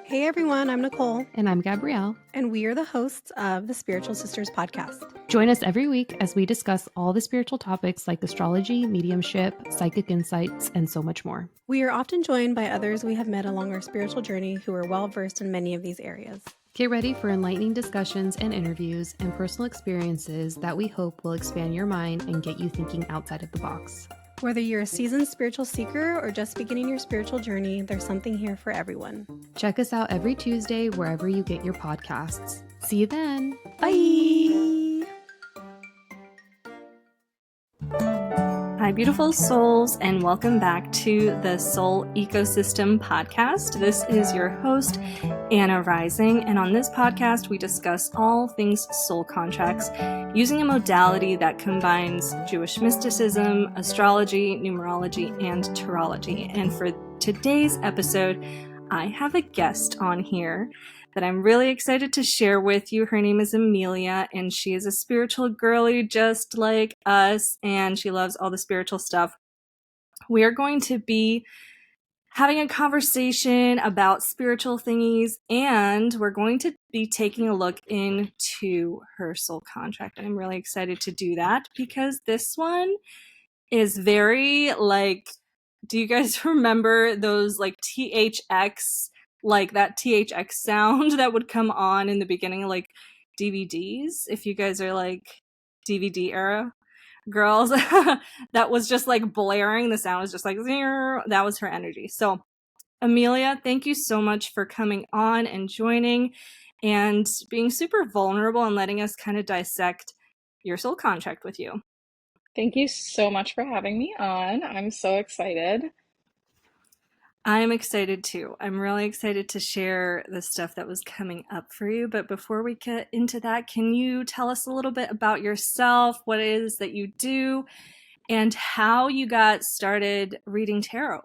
Hey everyone, I'm Nicole. And I'm Gabrielle. And we are the hosts of the Spiritual Sisters podcast. Join us every week as we discuss all the spiritual topics like astrology, mediumship, psychic insights, and so much more. We are often joined by others we have met along our spiritual journey who are well versed in many of these areas. Get ready for enlightening discussions and interviews and personal experiences that we hope will expand your mind and get you thinking outside of the box. Whether you're a seasoned spiritual seeker or just beginning your spiritual journey, there's something here for everyone. Check us out every Tuesday wherever you get your podcasts. See you then. Bye! Hi, beautiful souls, and welcome back to the Soul Ecosystem podcast. This is your host, Anna Rising, and on this podcast, we discuss all things soul contracts using a modality that combines Jewish mysticism, astrology, numerology, and tarology. And for today's episode, I have a guest on here that I'm really excited to share with you. Her name is Amelia, and she is a spiritual girly just like us, and she loves all the spiritual stuff. We are going to be having a conversation about spiritual thingies, and we're going to be taking a look into her soul contract. And I'm really excited to do that because this one is very do you guys remember those THX, like that THX sound that would come on in the beginning of DVDs? If you guys are DVD era girls, that was just blaring. The sound was just that was her energy. So Amelia, thank you so much for coming on and joining and being super vulnerable and letting us kind of dissect your soul contract with you. Thank you so much for having me on. I'm so excited. I'm excited too. I'm really excited to share the stuff that was coming up for you. But before we get into that, can you tell us a little bit about yourself, what it is that you do, and how you got started reading tarot?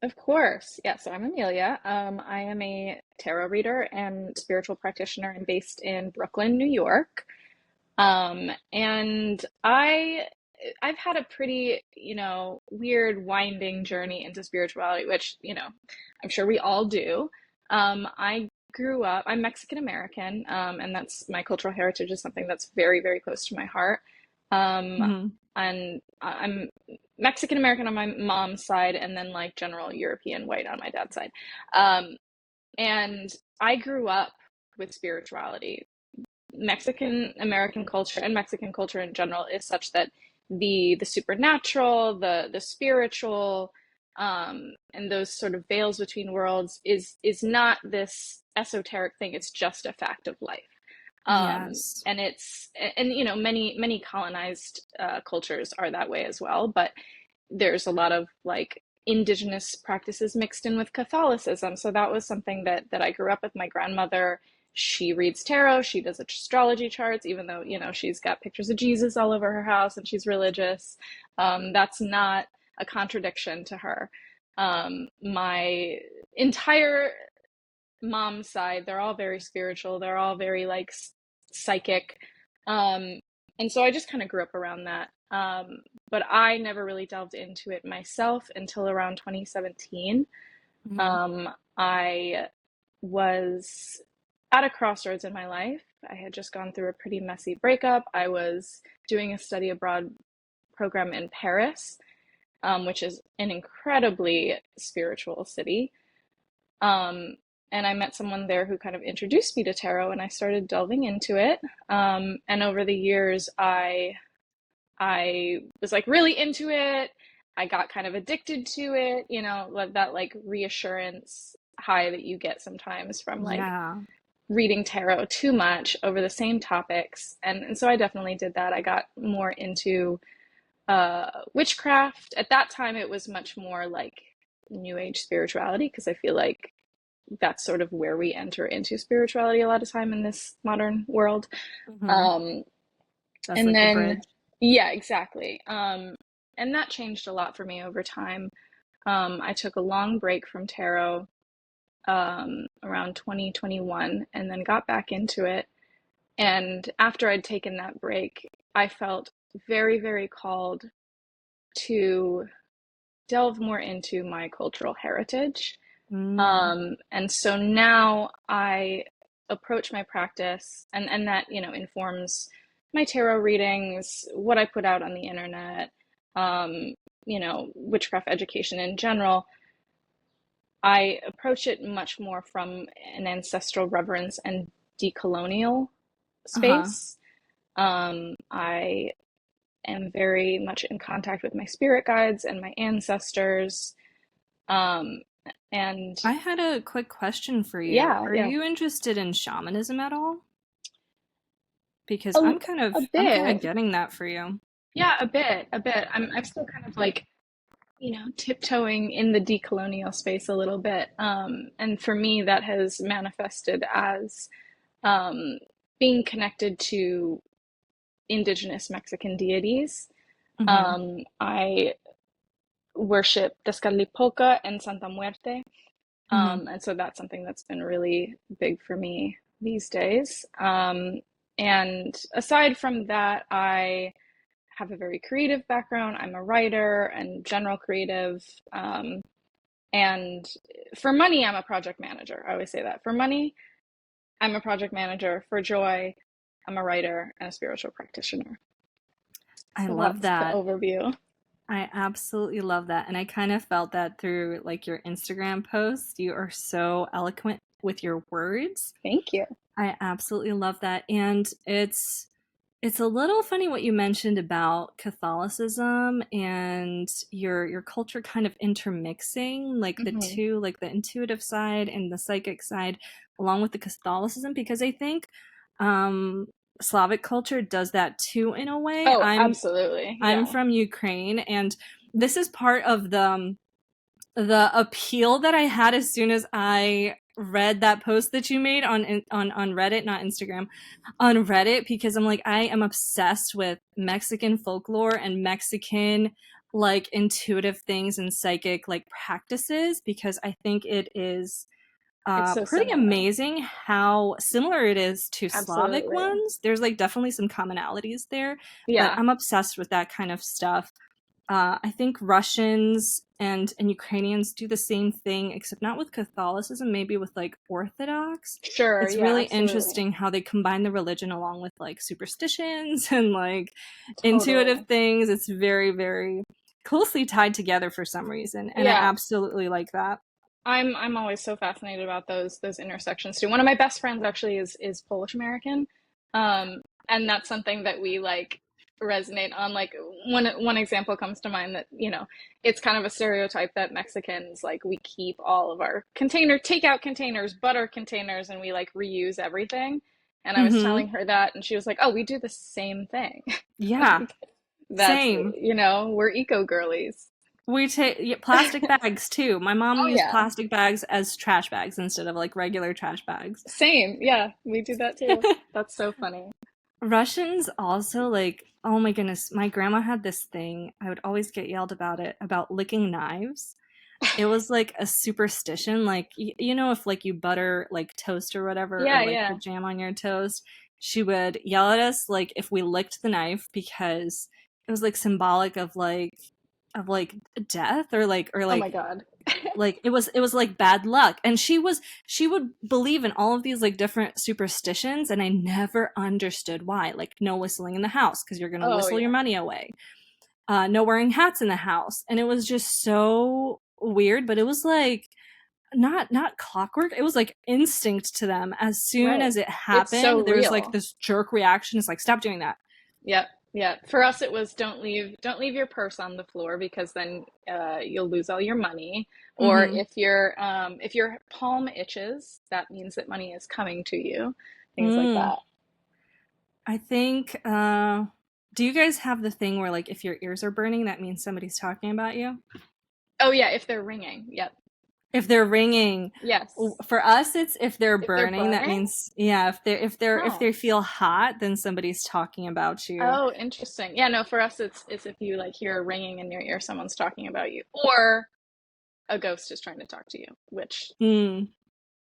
Of course. Yeah, so I'm Amelia. I am a tarot reader and spiritual practitioner and based in Brooklyn, New York. And I've had a pretty, weird winding journey into spirituality, which, I'm sure we all do. I grew up, I'm Mexican American, and that's my cultural heritage is something that's very, very close to my heart. And I'm Mexican American on my mom's side, and then general European white on my dad's side. And I grew up with spirituality. Mexican American culture and Mexican culture in general is such that the supernatural, the spiritual, and those sort of veils between worlds is not this esoteric thing. It's just a fact of life. Yes. And many colonized cultures are that way as well, but there's a lot of indigenous practices mixed in with Catholicism. So that was something that I grew up with. My grandmother, she reads tarot, she does astrology charts, even though, she's got pictures of Jesus all over her house and she's religious. That's not a contradiction to her. My entire mom's side, they're all very spiritual. They're all very psychic. And so I just kind of grew up around that. But I never really delved into it myself until around 2017. I was at a crossroads in my life. I had just gone through a pretty messy breakup. I was doing a study abroad program in Paris, which is an incredibly spiritual city. And I met someone there who kind of introduced me to tarot, and I started delving into it. And over the years, I was really into it. I got kind of addicted to it, that reassurance high that you get sometimes from reading tarot too much over the same topics. And so I definitely did that. I got more into witchcraft. At that time, it was much more New Age spirituality, because I feel like that's sort of where we enter into spirituality a lot of time in this modern world. That's and then, the bridge. Yeah, exactly. And that changed a lot for me over time. I took a long break from tarot around 2021 and then got back into it. And after I'd taken that break, I felt very, very called to delve more into my cultural heritage. And so now I approach my practice, and that, informs my tarot readings, what I put out on the internet, witchcraft education in general. I approach it much more from an ancestral reverence and decolonial Uh-huh. space. I am very much in contact with my spirit guides and my ancestors. Um, and I had a quick question for you. yeah, Are yeah, you interested in shamanism at all? Because a, a I'm kind of bit. getting that for you. Yeah, a bit, a bit. I'm still kind of like, tiptoeing in the decolonial space a little bit. And for me, that has manifested as um, being connected to indigenous Mexican deities. Mm-hmm. I worship Tezcatlipoca and Santa Muerte. Mm-hmm. And so that's something that's been really big for me these days. And aside from that, I have a very creative background. I'm a writer and general creative. And for money, I'm a project manager. I always say that. For money, I'm a project manager. For joy, I'm a writer and a spiritual practitioner. I So love that's the that. overview. I absolutely love that. And I kind of felt that through like your Instagram posts. You are so eloquent with your words. Thank you. I absolutely love that. And it's a little funny what you mentioned about Catholicism and your culture kind of intermixing like the Hmm. two, like the intuitive side and the psychic side along with the Catholicism because I think um Slavic culture does that too in a way. Oh, absolutely. I'm Yeah. from Ukraine, and this is part of the appeal that I had as soon as I read that post that you made on Reddit, not Instagram, on Reddit, because I'm like, I am obsessed with Mexican folklore and Mexican like intuitive things and psychic like practices because I think it is It's so pretty similar. amazing how similar it is to Slavic Absolutely. ones. There's like definitely some commonalities there, but Yeah. I'm obsessed with that kind of stuff. I think Russians and Ukrainians do the same thing, except not with Catholicism, maybe with like Orthodox. Sure. It's Yeah, really absolutely. interesting how they combine the religion along with like superstitions and like intuitive Totally. things. It's very, very closely tied together for some reason, and I Yeah. absolutely like that. I'm always so fascinated about those intersections too. One of my best friends actually is Polish American. And that's something that we like resonate on. Like one example comes to mind that, it's kind of a stereotype that Mexicans like we keep all of our takeout containers, butter containers, and we like reuse everything. And I was Mm-hmm. telling her that and she was like, "Oh, we do the same thing." Yeah, Like that's, same. we're eco girlies. We take plastic bags too. My mom Oh used yeah. plastic bags as trash bags instead of like regular trash bags. Same. Yeah, we do that too. That's so funny. Russians also like, oh my goodness, my grandma had this thing. I would always get yelled about it about licking knives. It was like a superstition, like you know, if like you butter like toast or whatever, or Yeah, like yeah. put jam on your toast, she would yell at us like if we licked the knife because it was like symbolic of like death or Oh my God. like it was like bad luck, and she would believe in all of these like different superstitions, and I never understood why. Like no whistling in the house because you're gonna Oh whistle your yeah. money away, no wearing hats in the house, and it was just so weird, but it was like not clockwork. It was like instinct to them. As soon Right. as it It's so happened, there was like real. this jerk reaction. It's like, stop doing that. Yep. Yeah. For us, it was don't leave your purse on the floor because then you'll lose all your money. Or Mm-hmm. if your palm itches, that means that money is coming to you. Things like Mm. that. I think do you guys have the thing where like if your ears are burning that means somebody's talking about you? Oh yeah, if they're ringing. Yep. If they're ringing, Yes. for us it's if they're If they're burning, that burning? means yeah, if Oh. they feel hot, then somebody's talking about you. Oh, interesting. Yeah, no, for us it's if you like hear a ringing in your ear, someone's talking about you. Or a ghost is trying to talk to you, which, Mm.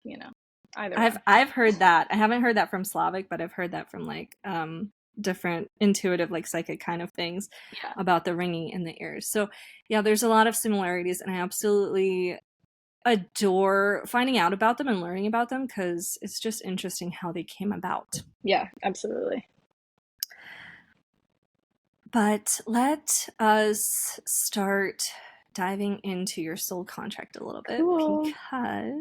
you know, either one. I've heard that. I haven't heard that from Slavic, but I've heard that from like different intuitive like psychic kind of things Yeah. about the ringing in the ears. So, yeah, there's a lot of similarities, and I absolutely adore finding out about them and learning about them because it's just interesting how they came about. Yeah, absolutely. But let us start diving into your soul contract a little bit Cool. because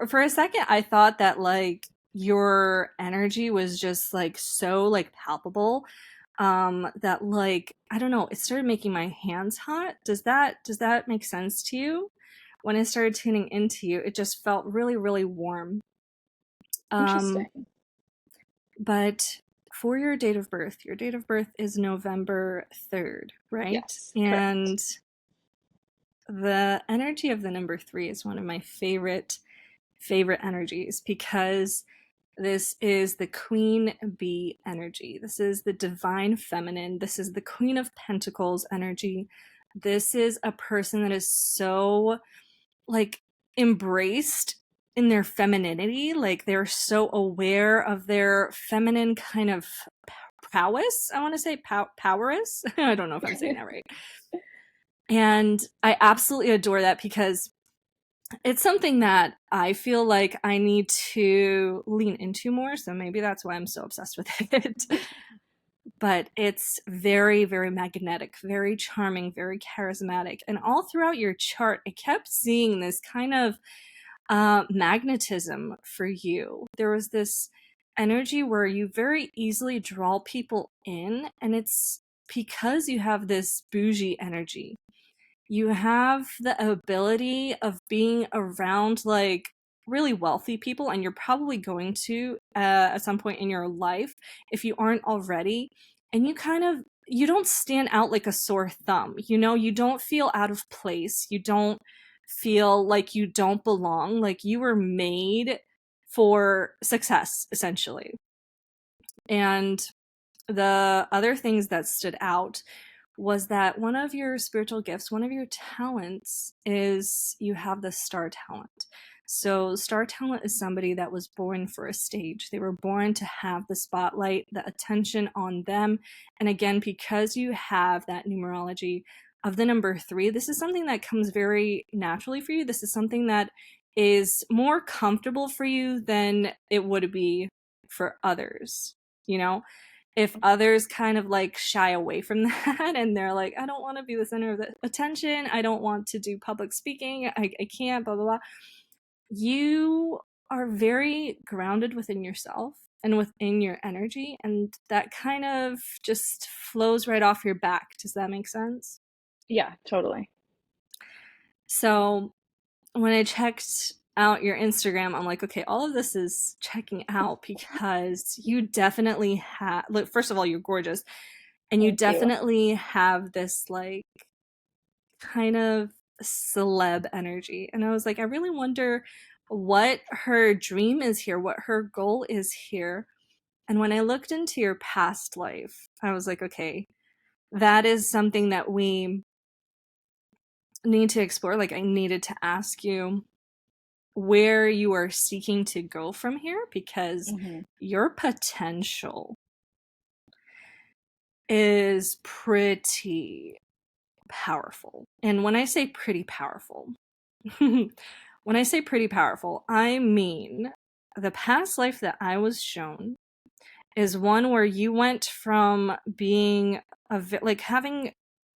for a second I thought that like your energy was just like so like palpable, that like I don't know, it started making my hands hot. Does that make sense to you? When I started tuning into you, it just felt really, really warm. Interesting. But for your date of birth is November 3rd, right? Yes, correct. And the energy of the number 3 is one of my favorite energies because this is the queen bee energy. This is the divine feminine. This is the queen of pentacles energy. This is a person that is so like embraced in their femininity. Like they're so aware of their feminine kind of prowess. I want to say poweress. I don't know if I'm saying that right. And I absolutely adore that because it's something that I feel like I need to lean into more. So maybe that's why I'm so obsessed with it. But it's very, very magnetic, very charming, very charismatic. And all throughout your chart, I kept seeing this kind of magnetism for you. There was this energy where you very easily draw people in, and it's because you have this bougie energy. You have the ability of being around like really wealthy people, and you're probably going to at some point in your life if you aren't already. And you don't stand out like a sore thumb. You don't feel out of place. You don't feel like you don't belong. Like you were made for success, essentially. And the other things that stood out was that one of your spiritual gifts, one of your talents, is you have the star talent. So, star talent is somebody that was born for a stage. They were born to have the spotlight, the attention on them. And again, because you have that numerology of the number 3, this is something that comes very naturally for you. This is something that is more comfortable for you than it would be for others, you know? If others kind of like shy away from that and they're like, I don't want to be the center of the attention, I don't want to do public speaking, I can't, blah, blah, blah. You are very grounded within yourself and within your energy, and that kind of just flows right off your back. Does that make sense? Yeah, totally. So when I checked out your Instagram, I'm like, okay, all of this is checking out because you definitely have, look, first of all, you're gorgeous. And you Thank you. definitely have this like kind of celeb energy. And I was like, I really wonder what her dream is here, what her goal is here. And when I looked into your past life, I was like, okay, that is something that we need to explore. Like, I needed to ask you where you are seeking to go from here because Hmm. your potential is pretty powerful. And when I say pretty powerful, I mean the past life that I was shown is one where you went from being like having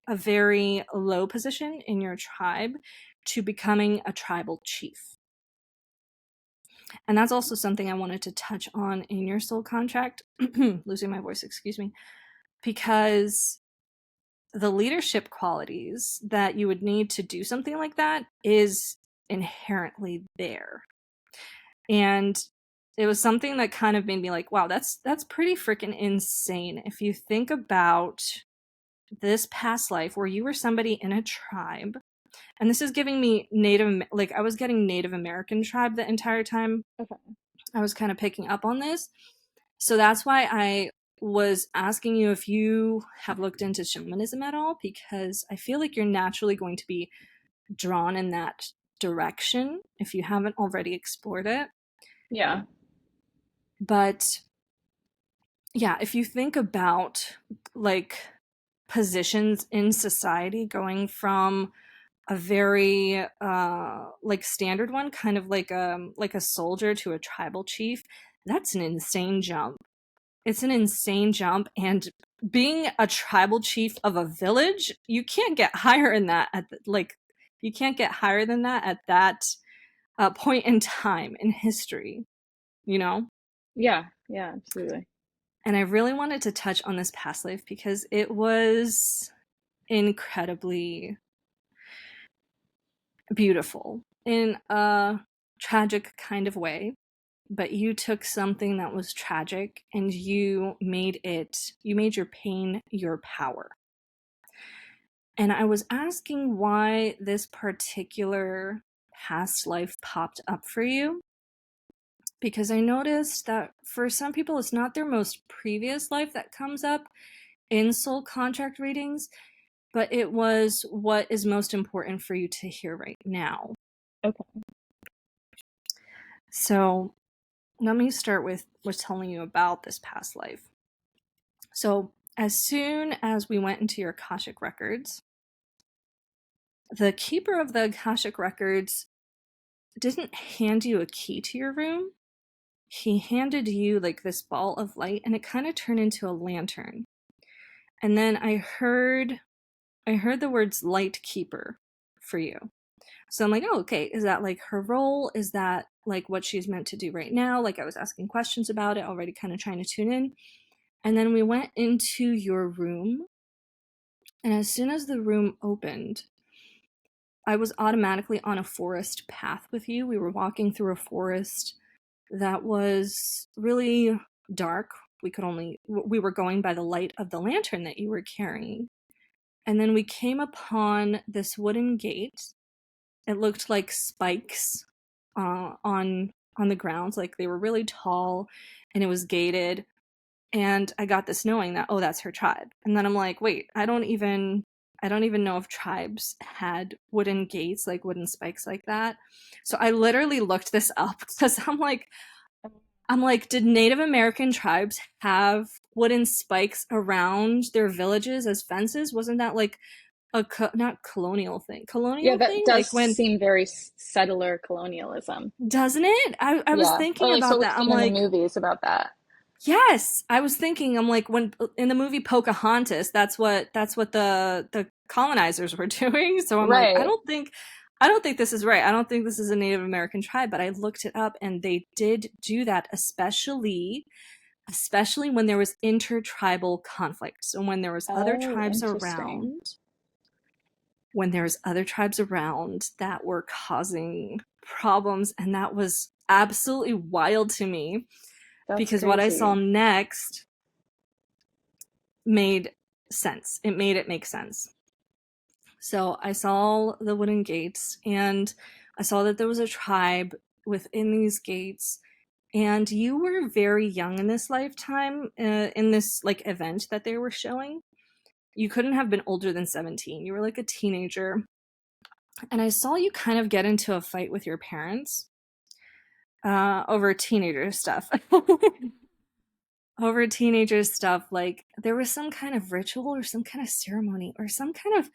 a very low position in your tribe to becoming a tribal chief. And that's also something I wanted to touch on in your soul contract. Losing my voice, excuse me. Because the leadership qualities that you would need to do something like that is inherently there. And it was something that kind of made me like, wow, that's pretty freaking insane. If you think about this past life where you were somebody in a tribe, and this is giving me like I was getting Native American tribe the entire time. Okay. I was kind of picking up on this. So that's why I was asking you if you have looked into shamanism at all, because I feel like you're naturally going to be drawn in that direction if you haven't already explored it. Yeah. But yeah, if you think about like positions in society going from a very like standard one, kind of like a soldier to a tribal chief. That's an insane jump. It's an insane jump, and being a tribal chief of a village, you can't get higher in that you can't get higher than that at that point in time in history, you know? Yeah, yeah, absolutely. And I really wanted to touch on this past life because it was incredibly beautiful in a tragic kind of way. But you took something that was tragic and you made your pain your power. And I was asking why this particular past life popped up for you, because I noticed that for some people, it's not their most previous life that comes up in soul contract readings, but it was what is most important for you to hear right now. Okay. So let me start with telling you about this past life. So as soon as we went into your Akashic records, the keeper of the Akashic records didn't hand you a key to your room. He handed you like this ball of light, and it kind of turned into a lantern. And then I heard the words light keeper for you. So I'm like, oh, okay, is that like her role? Is that like what she's meant to do right now? Like, I was asking questions about it, already kind of trying to tune in. And then we went into your room. And as soon as the room opened, I was automatically on a forest path with you. We were walking through a forest that was really dark. We were going by the light of the lantern that you were carrying. And then we came upon this wooden gate. It looked like spikes on the ground, like they were really tall, and it was gated. And I got this knowing that, oh, that's her tribe. And then I'm like, wait, I don't even know if tribes had wooden gates, like wooden spikes like that. So I literally looked this up because I'm like, did Native American tribes have wooden spikes around their villages as fences? Wasn't that like not colonial thing? Yeah, Colonial that thing? does Like when, seem very settler colonialism. doesn't it? I was Yeah, or thinking like so about we've that. I'm seen in the like, movies about that. yes, I was thinking. I'm like, when in the movie Pocahontas, that's what the colonizers were doing. So I'm like, Right. I don't think this is right. I don't think this is a Native American tribe. But I looked it up, and they did do that, especially when there was intertribal conflict. So when there was other Oh, tribes interesting. around, that were causing problems, and that was absolutely wild to me That's because what I saw crazy. next made sense. It made it make sense. So I saw the wooden gates, and I saw that there was a tribe within these gates, and you were very young in this lifetime, in this like event that they were showing. You couldn't have been older than 17. You were like a teenager. And I saw you kind of get into a fight with your parents over teenager stuff. Over teenager stuff, like there was some kind of ritual or some kind of ceremony or some kind of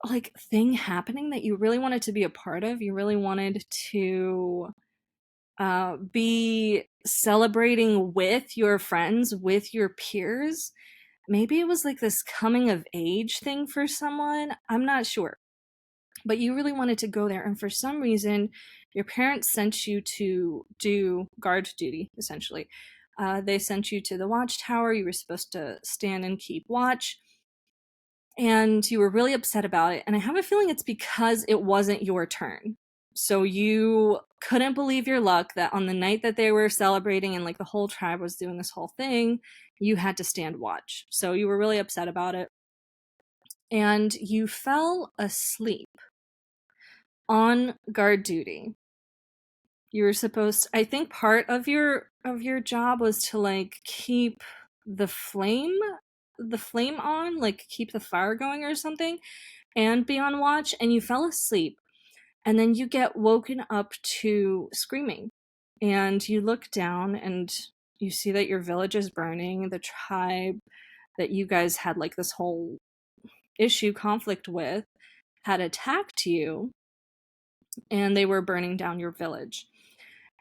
like thing happening that you really wanted to be a part of. You really wanted to be celebrating with your friends, with your peers. Maybe it was like this coming of age thing for someone. I'm not sure. But you really wanted to go there. And for some reason, your parents sent you to do guard duty, essentially. They sent you to the watchtower. You were supposed to stand and keep watch. And you were really upset about it. And I have a feeling it's because it wasn't your turn. So you couldn't believe your luck that on the night that they were celebrating and like the whole tribe was doing this whole thing, you had to stand watch. So you were really upset about it. And you fell asleep on guard duty. You were supposed I think part of your job was to like keep the flame on, like keep the fire going or something, and be on watch, and you fell asleep. And then you get woken up to screaming. And you look down and you see that your village is burning, the tribe that you guys had like this whole conflict with had attacked you and they were burning down your village.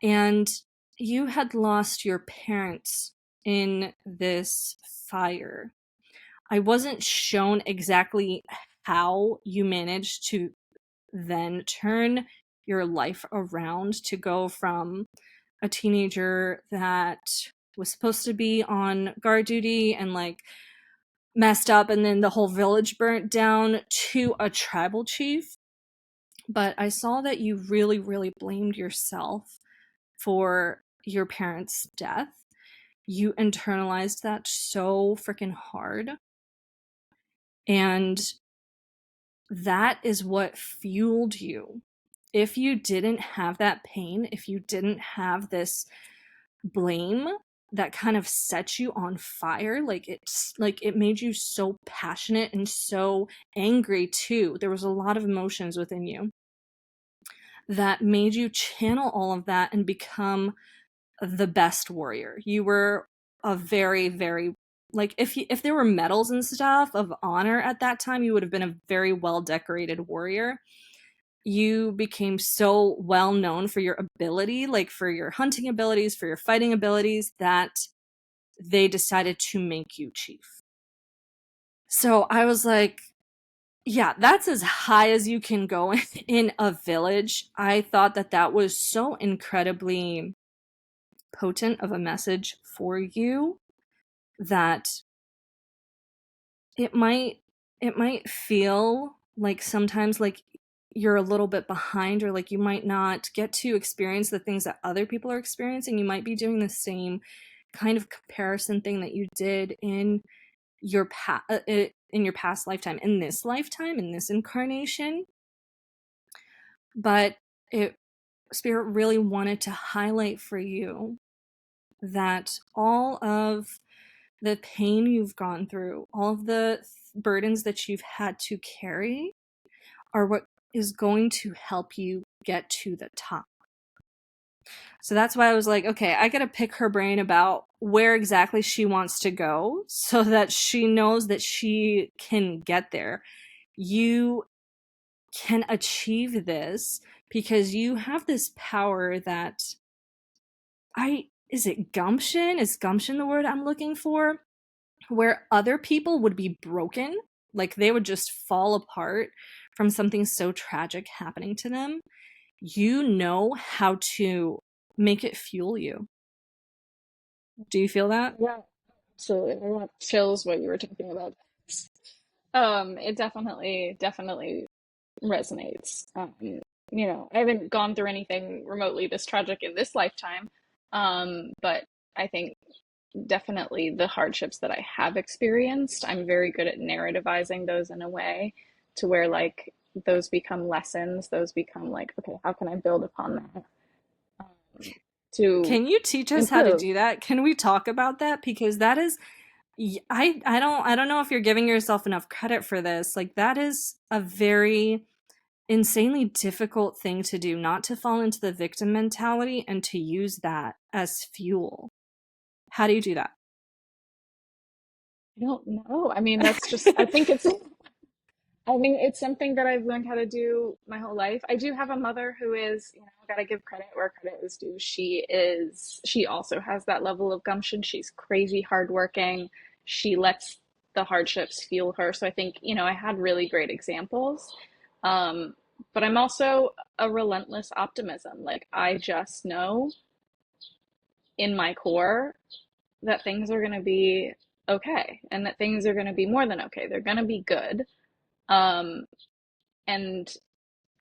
And you had lost your parents in this fire. I wasn't shown exactly how you managed to then turn your life around to go from a teenager that was supposed to be on guard duty and like messed up and then the whole village burnt down to a tribal chief. But I saw that you really, really blamed yourself for your parents' death. You internalized that so freaking hard. And that is what fueled you. If you didn't have that pain, if you didn't have this blame that kind of set you on fire, like it made you so passionate and so angry too. There was a lot of emotions within you that made you channel all of that and become the best warrior. You were a very, very, like, if there were medals and stuff of honor at that time, you would have been a very well decorated warrior. You became so well known for your ability, like for your hunting abilities, for your fighting abilities, that they decided to make you chief. So I was like, yeah, that's as high as you can go in a village. I thought that that was so incredibly potent of a message for you that it might feel like sometimes like you're a little bit behind, or like you might not get to experience the things that other people are experiencing. You might be doing the same kind of comparison thing that you did in your past lifetime, in this lifetime, in this incarnation. But Spirit really wanted to highlight for you that all of the pain you've gone through, all of the burdens that you've had to carry, are what is going to help you get to the top. So that's why I was like, okay, I gotta pick her brain about where exactly she wants to go so that she knows that she can get there. You can achieve this because you have this power that is it gumption? Is gumption the word I'm looking for? Where other people would be broken, like they would just fall apart from something so tragic happening to them. You know how to make it fuel you. Do you feel that? Yeah, absolutely. I want chills what you were talking about. It definitely resonates. I haven't gone through anything remotely this tragic in this lifetime, but I think definitely the hardships that I have experienced, I'm very good at narrativizing those in a way to where like those become lessons, those become like, okay, how can I build upon that to Can you teach us how to improve? do that? Can we talk about that? Because that is, I don't know if you're giving yourself enough credit for this. Like that is a very insanely difficult thing to do, not to fall into the victim mentality and to use that as fuel. How do you do that? I don't know. I mean, that's just, I mean, it's something that I've learned how to do my whole life. I do have a mother who is, gotta give credit where credit is due. She also has that level of gumption. She's crazy hardworking. She lets the hardships fuel her. So I think, I had really great examples. Um, but I'm also a relentless optimism. Like, I just know in my core that things are going to be okay and that things are going to be more than okay. They're going to be good. Um, and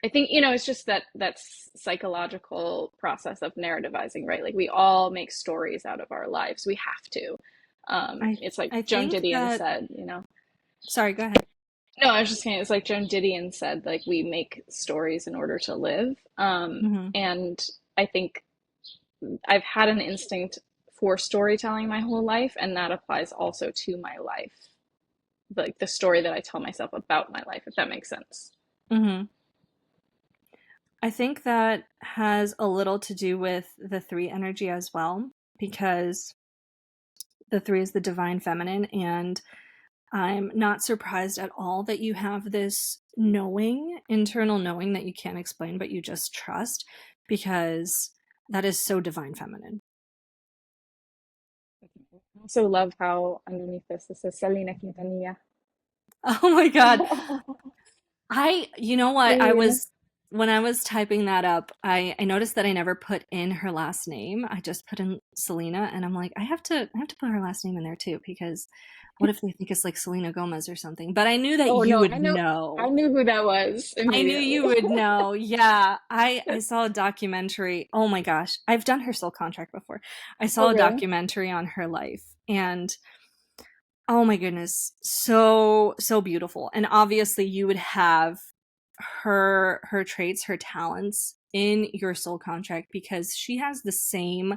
I think, it's just that psychological process of narrativizing, right? Like we all make stories out of our lives. We have to. It's like I Joan think Didion that, said. sorry, go ahead. No, I was just saying, it's like Joan Didion said, like we make stories in order to live. Mm-hmm. And I think I've had an instinct for storytelling my whole life, and that applies also to my life, like the story that I tell myself about my life, if that makes sense. Mm-hmm. I think that has a little to do with the three energy as well, because the three is the divine feminine, and I'm not surprised at all that you have this knowing, internal knowing that you can't explain, but you just trust, because that is so divine feminine. I also love how underneath this says Selena Quintanilla. Oh my God. You know what? Queen. When I was typing that up, I noticed that I never put in her last name. I just put in Selena, and I'm like, I have to put her last name in there too, because what if they think it's like Selena Gomez or something? But I knew that Oh you no, would I know. knew who that was I knew immediately. you would know. Yeah. I saw a documentary. Oh my gosh. I've done her soul contract before. I Oh saw a really? documentary on her life, and oh my goodness, so beautiful. And obviously you would have her traits, her talents in your soul contract, because she has the same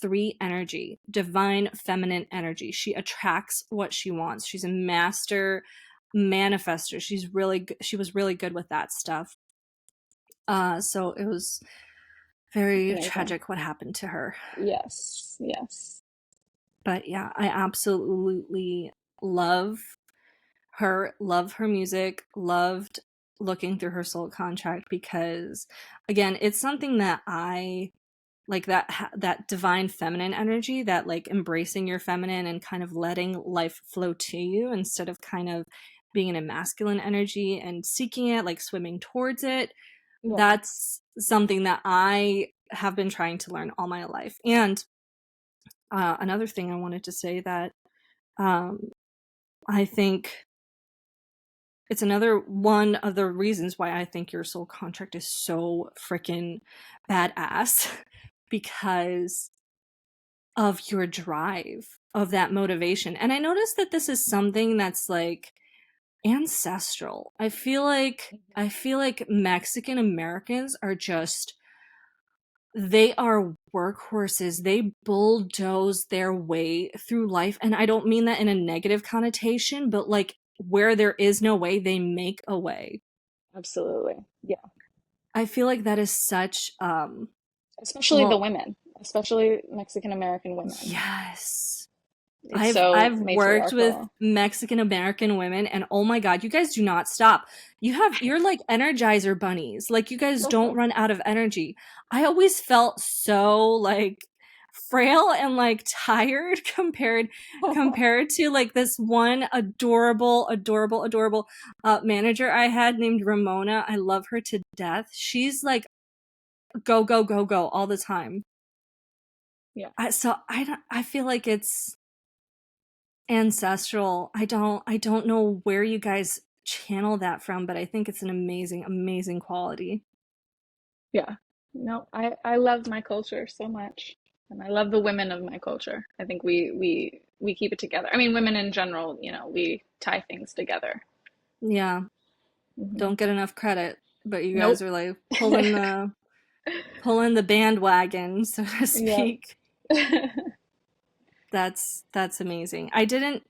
3 energy, divine feminine energy. She attracts what she wants. She's a master manifester. She was really good with that stuff. So it was That's very amazing. tragic what happened to her. Yes, yes. But yeah, I absolutely love love her music, loved looking through her soul contract, because again, it's something that I like, that divine feminine energy, that like embracing your feminine and kind of letting life flow to you, instead of kind of being in a masculine energy and seeking it, like swimming towards it. Yeah. That's something that I have been trying to learn all my life. And another thing I wanted to say, that um, I think it's another one of the reasons why I think your soul contract is so freaking badass, because of your drive, of that motivation. And I noticed that this is something that's like ancestral. I feel like Mexican Americans are just, they are workhorses. They bulldoze their way through life. And I don't mean that in a negative connotation, but like, where there is no way, they make a way. Absolutely. Yeah. I feel like that is such Especially the well, women, especially Mexican American women. yes. It's so I've worked with matriarchal. Mexican American women, and oh my God, you guys do not stop. You're like energizer bunnies. Like, you guys don't run out of energy. I always felt so like frail and like tired compared to like this one adorable manager I had named Ramona. I love her to death. She's like go go go go all the time. Yeah. I feel like it's ancestral. I don't know where you guys channel that from, but I think it's an amazing quality. Yeah. No, I love my culture so much. And I love the women of my culture. I think we keep it together. I mean, women in general, we tie things together. Yeah, Hmm. don't get enough credit, but you guys Nope. are like pulling the bandwagon, so to Yep. speak. That's amazing. I didn't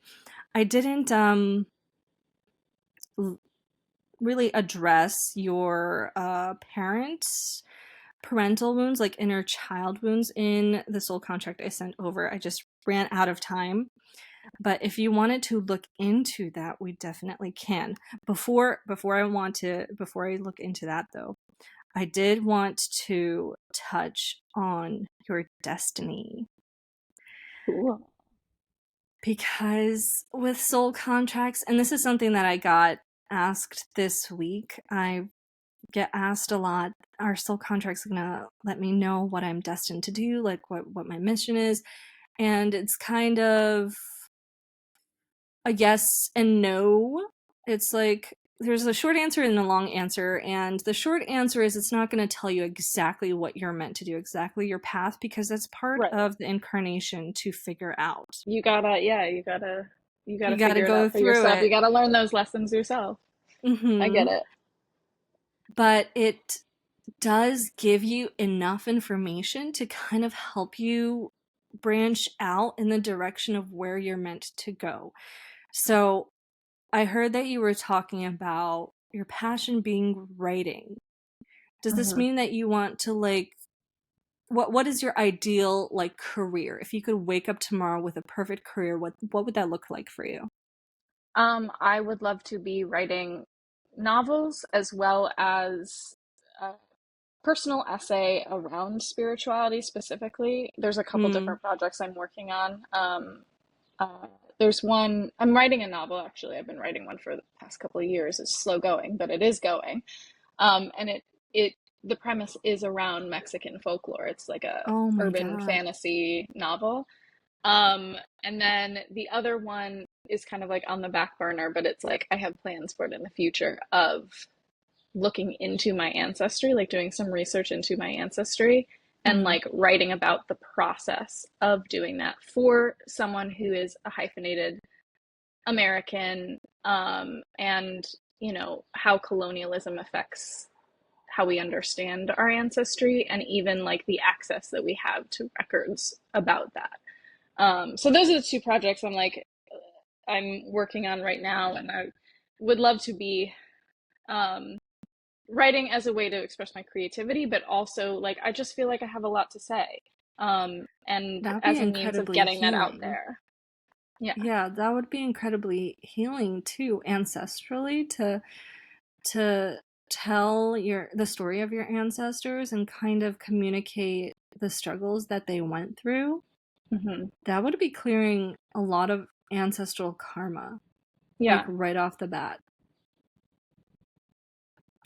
really address your parental wounds, like inner child wounds, in the soul contract I sent over. I just ran out of time. But if you wanted to look into that, we definitely can. Before I look into that though, I did want to touch on your destiny, Cool. because with soul contracts, and this is something that I got asked this week. I get asked a lot, are soul contracts gonna let me know what I'm destined to do, like what my mission is? And it's kind of a yes and no. It's like there's a short answer and a long answer, and the short answer is it's not going to tell you exactly what you're meant to do, exactly your path, because that's part Right. of the incarnation to figure out. Yeah, you gotta You got to figure it go out for through yourself. You it. gotta learn those lessons yourself. I get Hmm. it. But it does give you enough information to kind of help you branch out in the direction of where you're meant to go. So I heard that you were talking about your passion being writing. Does this Hmm. mean that you want to like what is your ideal like career? If you could wake up tomorrow with a perfect career, what would that look like for you? I would love to be writing novels as well as a personal essay around spirituality specifically. There's a couple Mm. different projects I'm working on. Uh, there's one, I'm writing a novel actually. I've been writing one for the past couple of years. It's slow going, but it is going. And it the premise is around Mexican folklore. It's like a Oh my urban God. fantasy novel. And then the other one is kind of like on the back burner, but it's like I have plans for it in the future of looking into my ancestry, like doing some research into my ancestry and Mm. like writing about the process of doing that for someone who is a hyphenated American, and how colonialism affects how we understand our ancestry and even like the access that we have to records about that. So those are the two projects I'm working on right now, and I would love to be um, writing as a way to express my creativity, but also like I just feel like I have a lot to say, and That would be as a means of incredibly getting that out healing. there. Yeah. Yeah, that would be incredibly healing too, ancestrally, to tell the story of your ancestors and kind of communicate the struggles that they went through. Hmm. That would be clearing a lot of ancestral karma, like Yeah. right off the bat.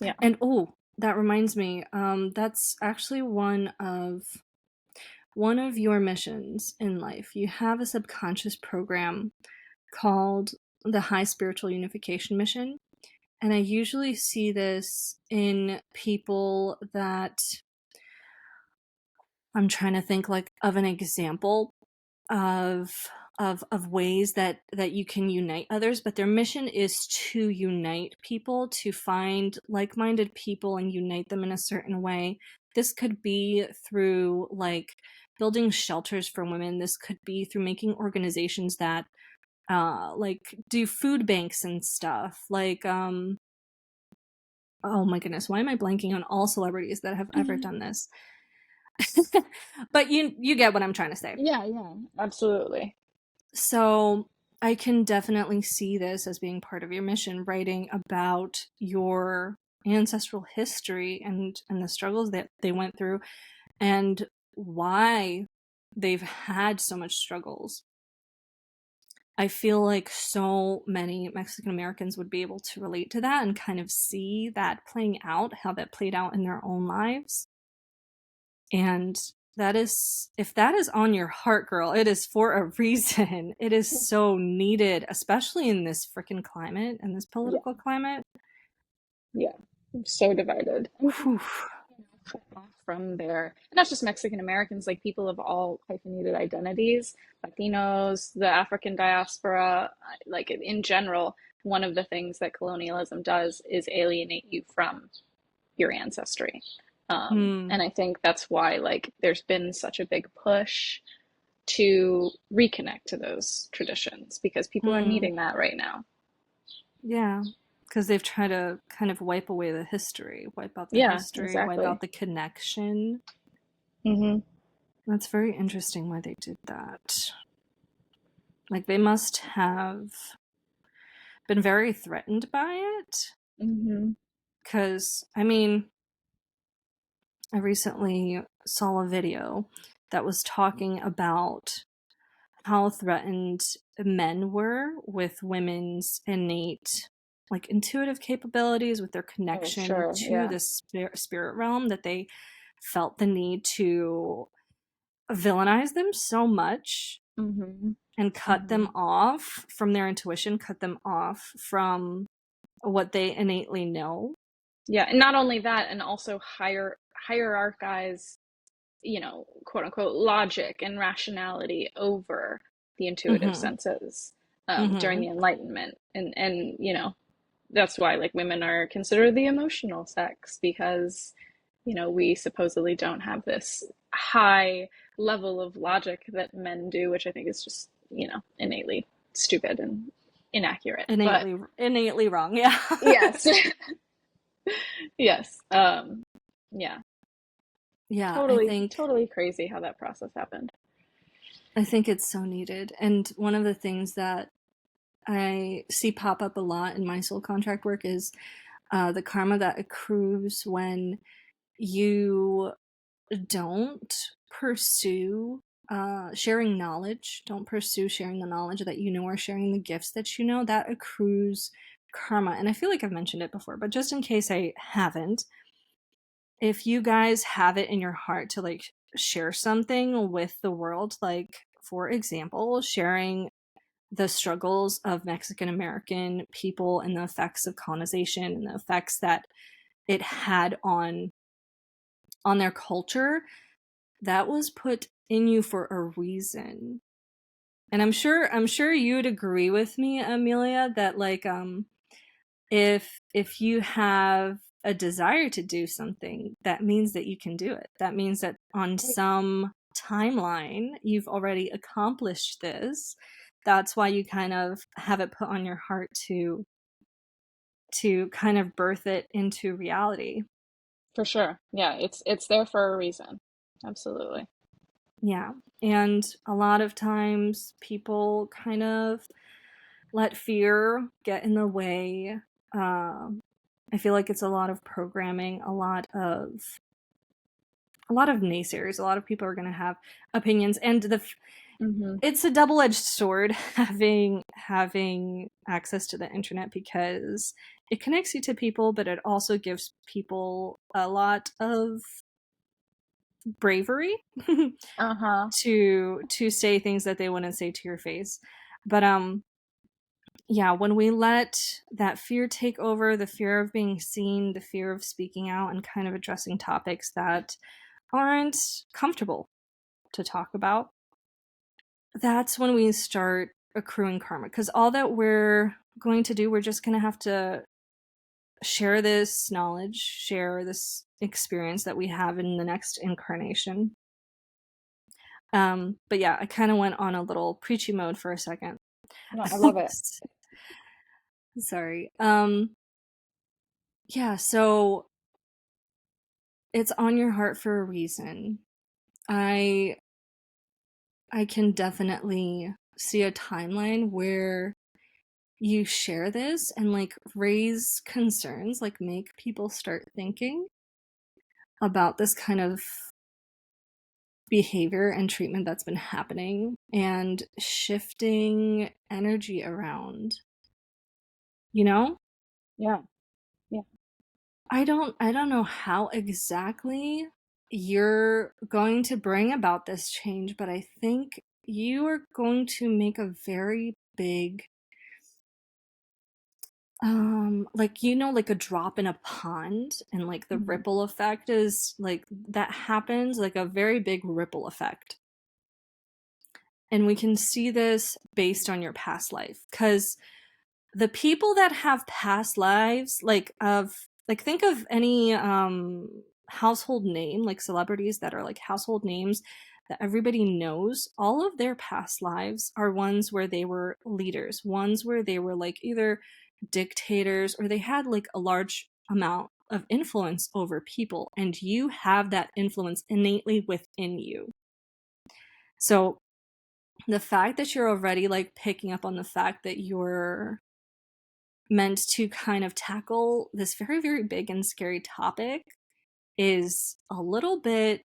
Yeah. And oh, that reminds me, that's actually one of your missions in life. You have a subconscious program called the High Spiritual Unification Mission. And I usually see this in people that I'm trying to think like of an example of of ways that you can unite others, but their mission is to unite people, to find like-minded people and unite them in a certain way. This could be through like building shelters for women. This could be through making organizations that like do food banks and stuff. Like oh my goodness, why am I blanking on all celebrities that have ever done this? But you get what I'm trying to say. Yeah, yeah, absolutely. So I can definitely see this as being part of your mission, writing about your ancestral history and the struggles that they went through and why they've had so much struggles. I feel like so many Mexican Americans would be able to relate to that and kind of see that playing out, how that played out in their own lives. And that is, if that is on your heart, girl, it is for a reason. It is so needed, especially in this freaking climate and this Yeah, political climate. yeah. I'm so divided. And Whew. cut off from their, not just Mexican Americans, like people of all hyphenated identities, Latinos, the African diaspora, like in general, one of the things that colonialism does is alienate you from your ancestry. Hmm. And I think that's why like there's been such a big push to reconnect to those traditions because people are Hmm. needing that right now. Yeah. Because they've tried to kind of wipe away the history, Yeah, wipe exactly. out the connection. Hmm. That's very interesting why they did that. Like, they must have been very threatened by it. Hmm. Because, I mean, I recently saw a video that was talking about how threatened men were with women's innate, like intuitive capabilities, with their Oh, connection sure. to Yeah. the spirit realm, that they felt the need to villainize them so much Hmm. and cut Hmm. them off from their intuition, cut them off from what they innately know. Yeah, and not only that, and also hierarchize, quote unquote, logic and rationality over the intuitive Mm-hmm. senses during Mm-hmm. the Enlightenment, and that's why like women are considered the emotional sex because we supposedly don't have this high level of logic that men do, which I think is just innately stupid and inaccurate. But Innately wrong, yeah. yes. Yes. Yeah. Yeah, Totally, totally crazy how that process happened. I think it's so needed. And one of the things that I see pop up a lot in my soul contract work is the karma that accrues when you don't pursue sharing knowledge, don't pursue sharing the knowledge that you know or sharing the gifts that you know, that accrues karma. And I feel like I've mentioned it before, but just in case I haven't, if you guys have it in your heart to like share something with the world, like for example, sharing the struggles of Mexican American people and the effects of colonization and the effects that it had on their culture, that was put in you for a reason. And I'm sure you'd agree with me, Amelia, that like if you have a desire to do something, that means that you can do it. That means that on some timeline you've already accomplished this. That's why you kind of have it put on your heart to kind of birth it into reality. For sure. Yeah, it's there for a reason. Absolutely. Yeah. And a lot of times people kind of let fear get in the way. I feel like it's a lot of programming, a lot of naysayers. A lot of people are going to have opinions, and Mm-hmm. it's a double-edged sword having access to the internet, because it connects you to people, but it also gives people a lot of bravery Uh-huh. to say things that they wouldn't say to your face. But yeah, when we let that fear take over, the fear of being seen, the fear of speaking out and kind of addressing topics that aren't comfortable to talk about, that's when we start accruing karma. Because all that we're going to do, we're just going to have to share this knowledge, share this experience that we have in the next incarnation. But yeah, I kind of went on a little preachy mode for a second. No, I love it. Sorry. Yeah, so it's on your heart for a reason. I can definitely see a timeline where you share this and like raise concerns, like make people start thinking about this kind of behavior and treatment that's been happening and shifting energy around. You know? Yeah. Yeah. I don't know how exactly you're going to bring about this change, but I think you are going to make a very big like like a drop in a pond, and like the Mm-hmm. ripple effect is like that happens, like a very big ripple effect. And we can see this based on your past life, cuz the people that have past lives, like think of any household name, like celebrities that are like household names that everybody knows. All of their past lives are ones where they were leaders, ones where they were like either dictators or they had like a large amount of influence over people, and you have that influence innately within you. So the fact that you're already like picking up on the fact that you're meant to kind of tackle this very, very big and scary topic is a little bit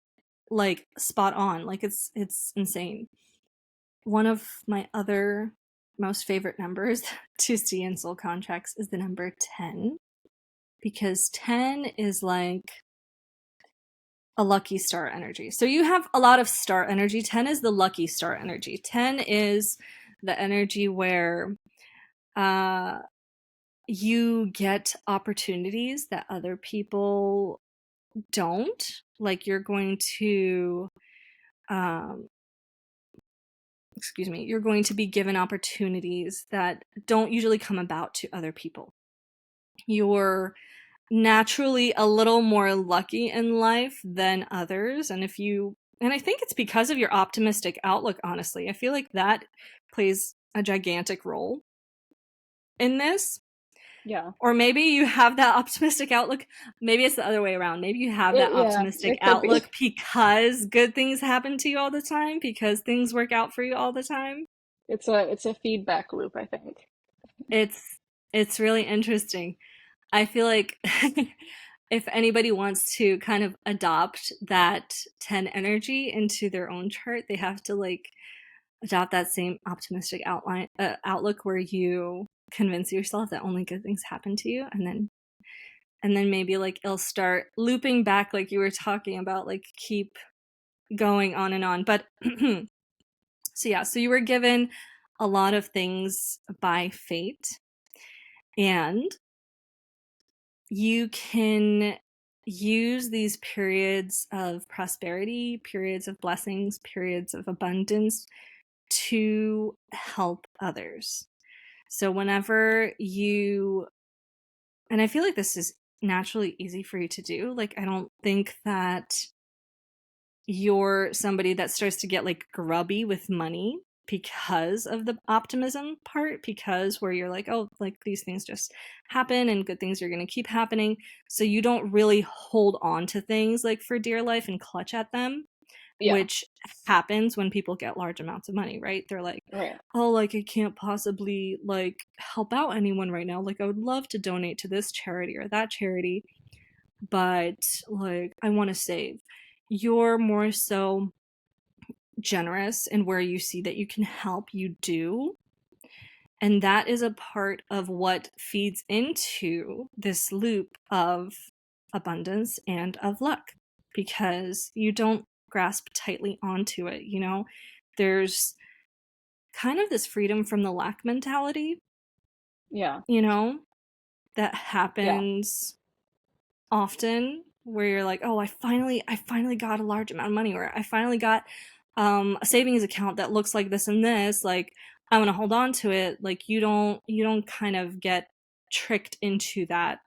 like spot on. Like it's insane. One of my other most favorite numbers to see in soul contracts is the number 10, because 10 is like a lucky star energy. So you have a lot of star energy. 10 is the lucky star energy. 10 is the energy where you get opportunities that other people don't. Like you're going to um you're going to be given opportunities that don't usually come about to other people. You're naturally a little more lucky in life than others, and I think it's because of your optimistic outlook, honestly. I feel like that plays a gigantic role in this. Yeah. Or maybe you have that optimistic outlook. Maybe it's the other way around. Maybe you have that Yeah, optimistic it could be. outlook because good things happen to you all the time, because things work out for you all the time. It's a feedback loop, I think. It's really interesting. I feel like if anybody wants to kind of adopt that 10 energy into their own chart, they have to like adopt that same optimistic outlook where you convince yourself that only good things happen to you, and then maybe like it'll start looping back like you were talking about, like keep going on and on. But so yeah, so you were given a lot of things by fate, and you can use these periods of prosperity, periods of blessings, periods of abundance to help others. So whenever you, and I feel like this is naturally easy for you to do, like I don't think that you're somebody that starts to get like grubby with money because of the optimism part, because where you're like, oh, like these things just happen and good things are going to keep happening. So you don't really hold on to things like for dear life and clutch at them, Yeah, which happens when people get large amounts of money, right? They're like, right. oh, like I can't possibly like help out anyone right now. Like I would love to donate to this charity or that charity, but like I want to save. You're more so generous, and where you see that you can help, you do. And that is a part of what feeds into this loop of abundance and of luck, because you don't grasp tightly onto it, you know? There's kind of this freedom from the lack mentality, Yeah, you know, that yeah, happens often where you're like, oh, I finally got a large amount of money, or I finally got a savings account that looks like this and this, like I want to hold on to it. Like you don't kind of get tricked into that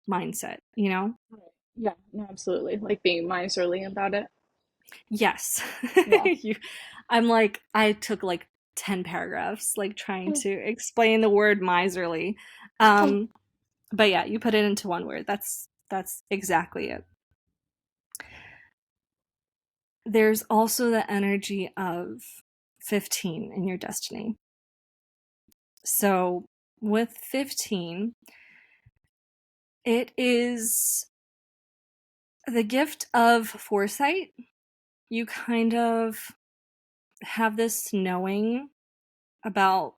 mindset, you know? right. Yeah, no, absolutely. Like being miserly about it. Yes. Yeah. you I'm like, I took like 10 paragraphs like trying to explain the word miserly. Um but yeah, you put it into one word. That's exactly it. There's also the energy of 15 in your destiny. So with 15, it is the gift of foresight. You kind of have this knowing about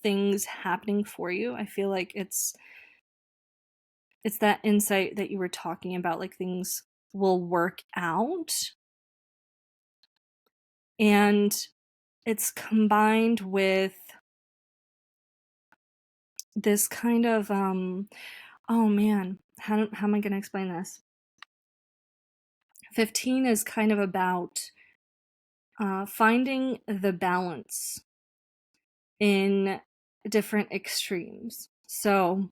things happening for you. I feel like it's that insight that you were talking about, like things will work out. And it's combined with this kind of oh man, how am I going to explain this? 15 is kind of about finding the balance in different extremes. So,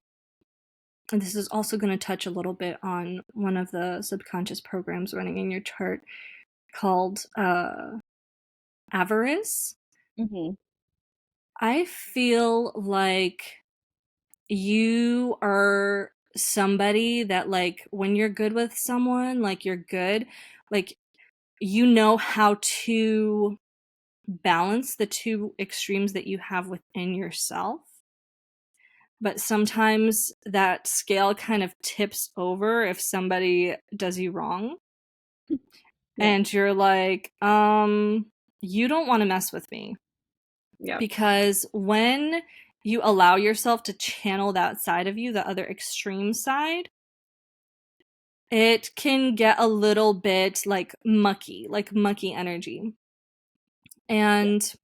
and this is also going to touch a little bit on one of the subconscious programs running in your chart called avarice. Hmm. I feel like you are somebody that, like, when you're good with someone, like, you're good, like, you know how to balance the two extremes that you have within yourself. But sometimes that scale kind of tips over if somebody does you wrong. Yeah, And you're like, you don't want to mess with me. yeah, Because when you allow yourself to channel that side of you, the other extreme side, it can get a little bit like mucky energy. yeah. And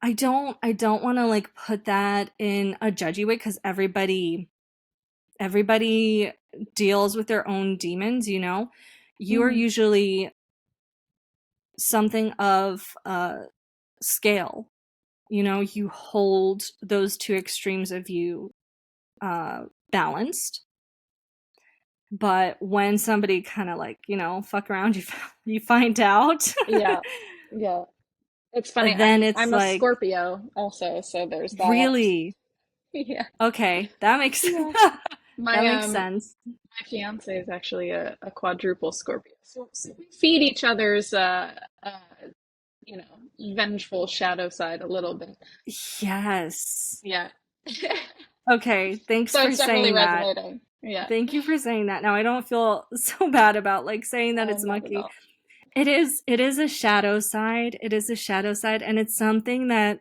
I don't want to like put that in a judgy way, because everybody deals with their own demons, you know. You are Hmm. usually something of a scale, you know. You hold those two extremes of you balanced. But when somebody kind of like, you know, fuck around, you find out, Yeah, yeah. It's funny. then it's I'm a like, Scorpio also, so there's that. really? Yeah, Okay, that makes yeah. that My makes sense. my fiance is actually a quadruple Scorpio, so we feed each other's you know, vengeful shadow side a little bit. Yes. Yeah. Okay, thanks So for it's definitely saying that. resonating. Yeah. Thank you for saying that. Now I don't feel so bad about like saying that Oh, it's not at mucky. all. It is a shadow side. It is a shadow side, and it's something that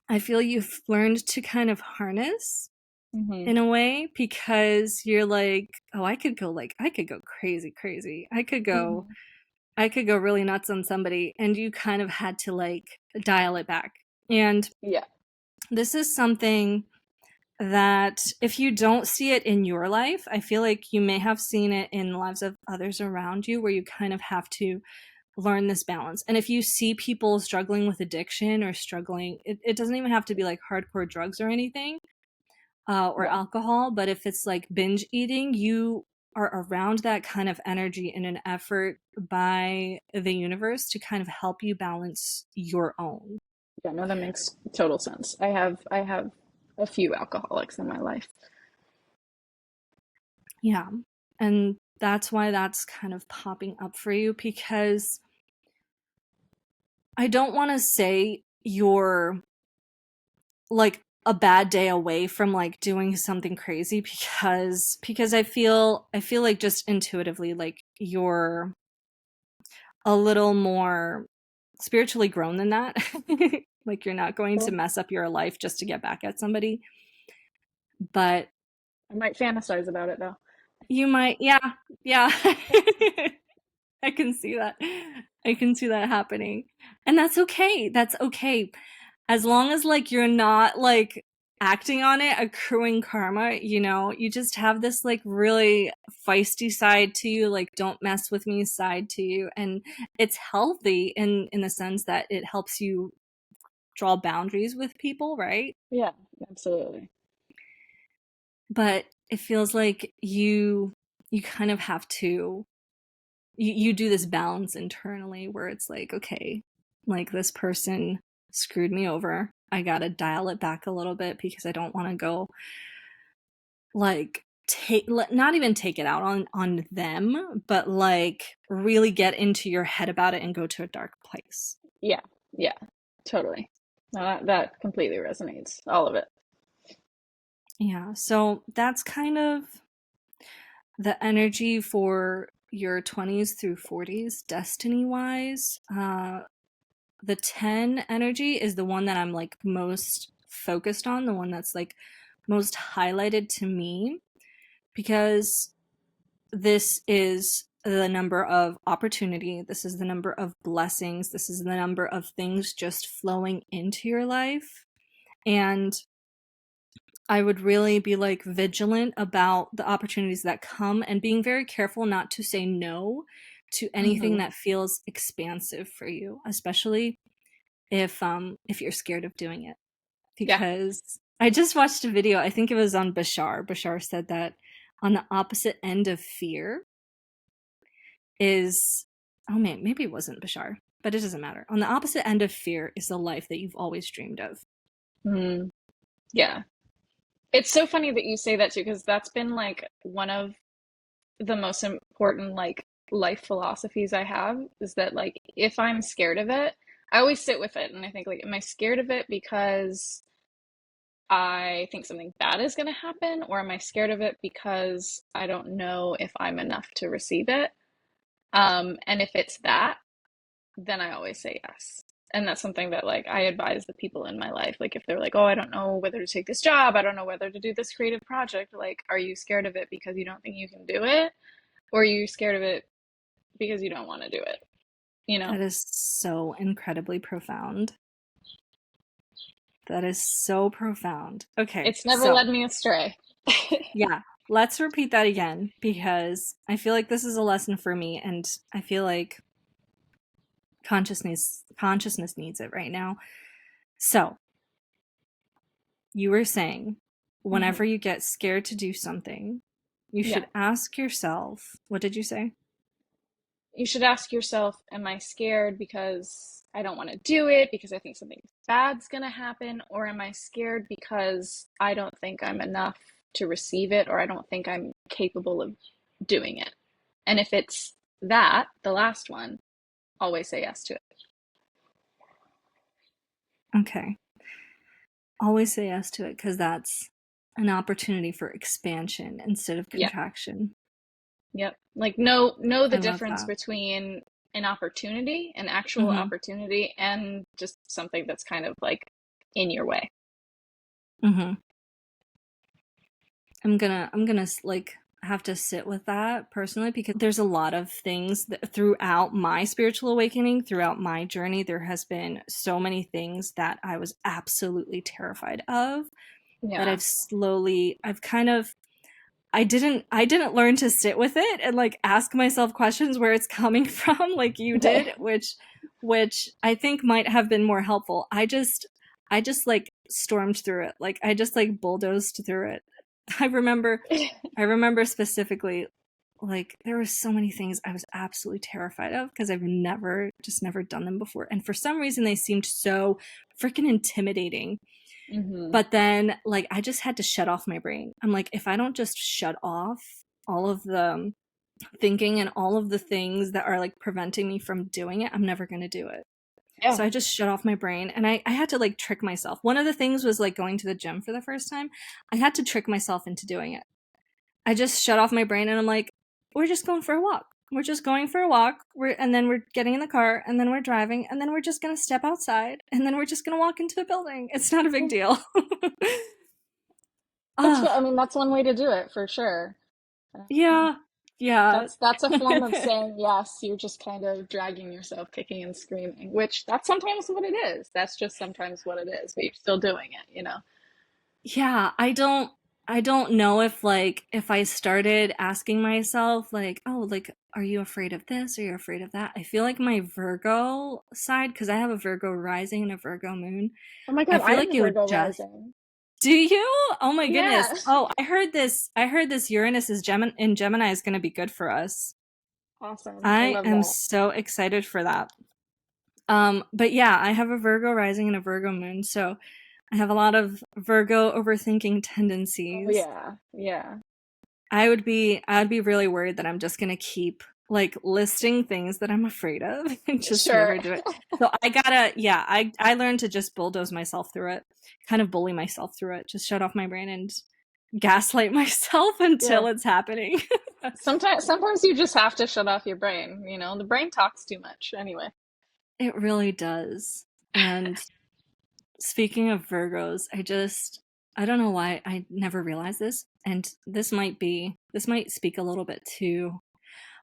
I feel you've learned to kind of harness Hmm. in a way, because you're like, oh, I could go crazy, crazy. Hmm. I could go really nuts on somebody, and you kind of had to like dial it back. And Yeah. this is something that if you don't see it in your life, I feel like you may have seen it in the lives of others around you, where you kind of have to learn this balance. And if you see people struggling with addiction or struggling, it doesn't even have to be like hardcore drugs or anything, or Yeah. alcohol, but if it's like binge eating, you are around that kind of energy in an effort by the universe to kind of help you balance your own. Yeah, no, that makes total sense. I have a few alcoholics in my life. Yeah. And that's why that's kind of popping up for you, because I don't want to say you're like a bad day away from like doing something crazy, because I feel like just intuitively like you're a little more spiritually grown than that. Like you're not going to Cool. mess up your life just to get back at somebody. But I might fantasize about it though. you might, yeah, yeah. I can see that. I can see that happening. And that's okay. That's okay. As long as like you're not like acting on it, accruing karma, you just have this like really feisty side to you, like don't mess with me side to you. And it's healthy in the sense that it helps you draw boundaries with people, right? Yeah, absolutely. But it feels like you kind of have to you do this balance internally where it's like, okay, like this person screwed me over. I gotta dial it back a little bit because I don't want to go like not even take it out on them, but like really get into your head about it and go to a dark place. Yeah, yeah, totally. No, that completely resonates. All of it. Yeah, so that's kind of the energy for your 20s through 40s destiny wise. The 10 energy is the one that I'm like most focused on, the one that's like most highlighted to me, because this is the number of opportunity, this is the number of blessings, this is the number of things just flowing into your life. And I would really be like vigilant about the opportunities that come and being very careful not to say no to anything Hmm. that feels expansive for you, especially if you're scared of doing it. Yeah. Because I just watched a video, I think it was on Bashar. Bashar said that on the opposite end of fear is, oh man, maybe it wasn't Bashar, but it doesn't matter. On the opposite end of fear is the life that you've always dreamed of. Mm, yeah. It's so funny that you say that too, because that's been like one of the most important like life philosophies I have is that like if I'm scared of it, I always sit with it and I think like, am I scared of it because I think something bad is going to happen, or am I scared of it because I don't know if I'm enough to receive it? And if it's that, then I always say yes. And that's something that like I advise the people in my life. Like if they're like, "Oh, I don't know whether to take this job, I don't know whether to do this creative project." Like, are you scared of it because you don't think you can do it, or are you scared of it because you don't want to do it? You know? That is so incredibly profound. That is so profound. Okay, It's never so led me astray. yeah, let's repeat that again, because I feel like this is a lesson for me, and I feel like consciousness needs it right now. So, you were saying Hmm. whenever you get scared to do something, you Yeah. should ask yourself, what did you say? You should ask yourself, am I scared because I don't want to do it, because I think something bad's going to happen, or am I scared because I don't think I'm enough to receive it, or I don't think I'm capable of doing it? And if it's that, the last one, always say yes to it. Okay. Always say yes to it, because that's an opportunity for expansion instead of Yeah. contraction. Yep. Like know the I love difference that. between an opportunity, an actual Mm-hmm. opportunity, and just something that's kind of like in your way. Mm-hmm. I'm gonna like have to sit with that personally, because there's a lot of things that throughout my spiritual awakening, throughout my journey, there has been so many things that I was absolutely terrified of, that Yeah. I've kind of I didn't learn to sit with it and like ask myself questions where it's coming from like you did, which I think might have been more helpful. I just like stormed through it. Like I just like bulldozed through it. I remember I remember specifically, like there were so many things I was absolutely terrified of, because I've never done them before. And for some reason they seemed so freaking intimidating. Hmm. But then, like, I just had to shut off my brain. I'm like, if I don't just shut off all of the thinking and all of the things that are like preventing me from doing it, I'm never going to do it. Yeah. So I just shut off my brain, and I had to like trick myself. One of the things was like going to the gym for the first time. I had to trick myself into doing it. I just shut off my brain, and I'm like, we're just going for a walk. We're just going for a walk. And then we're getting in the car, and then we're driving, and then we're just gonna step outside, and then we're just gonna walk into a building. It's not a big deal. That's what, Ah, I mean, that's one way to do it for sure. Um, yeah, yeah. that's a form of saying yes. You're just kind of dragging yourself kicking and screaming, which that's sometimes what it is. That's just sometimes what it is, but you're still doing it, you know? Yeah, I don't know if like if I started asking myself like, oh, like are you afraid of this? Are you afraid of that? I feel like my Virgo side, because I have a Virgo rising and a Virgo moon. Oh my I God, I feel have like a it would Virgo just. rising. Do you? Oh my goodness. Yeah. Oh, I heard this Uranus is Gemini is going to be good for us. Awesome. I I love am that. so excited for that. But yeah, I have a Virgo rising and a Virgo moon, so I have a lot of Virgo overthinking Oh tendencies. yeah. Yeah. I would be really worried that I'm just gonna keep like listing things that I'm afraid of and just Sure. never do it. So I learned to just bulldoze myself through it, kind of bully myself through it, just shut off my brain and gaslight myself Yeah. until it's happening. Sometimes you just have to shut off your brain, you know? The brain talks too much anyway. It really does. And speaking of Virgos, I don't know why I never realized this, and this might speak a little bit to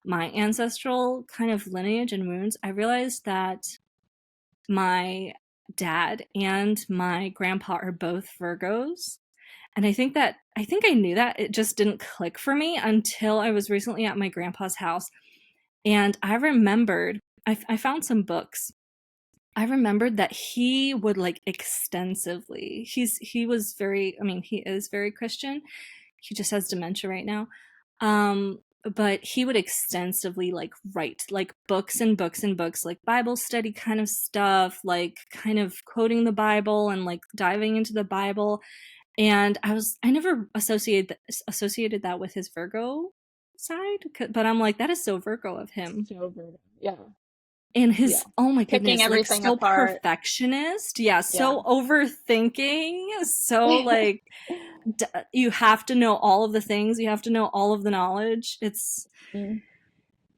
my ancestral kind of lineage and wounds. I realized that my dad and my grandpa are both Virgos. And I think I knew that. It just didn't click for me until I was recently at my grandpa's house. And I remembered, I found some books. I remembered that he would like extensively. He is very Christian. He just has dementia right now. But he would extensively like write like books and books and books, like Bible study kind of stuff, like kind of quoting the Bible and like diving into the Bible. And I never associated that with his Virgo side, but I'm like, that is so Virgo of him. So brutal. Yeah. And Yeah. his, oh my Picking goodness, like everything so apart. perfectionist. Yeah, Yeah. so overthinking, so like you have to know all of the things, you have to know all of the knowledge. Mm.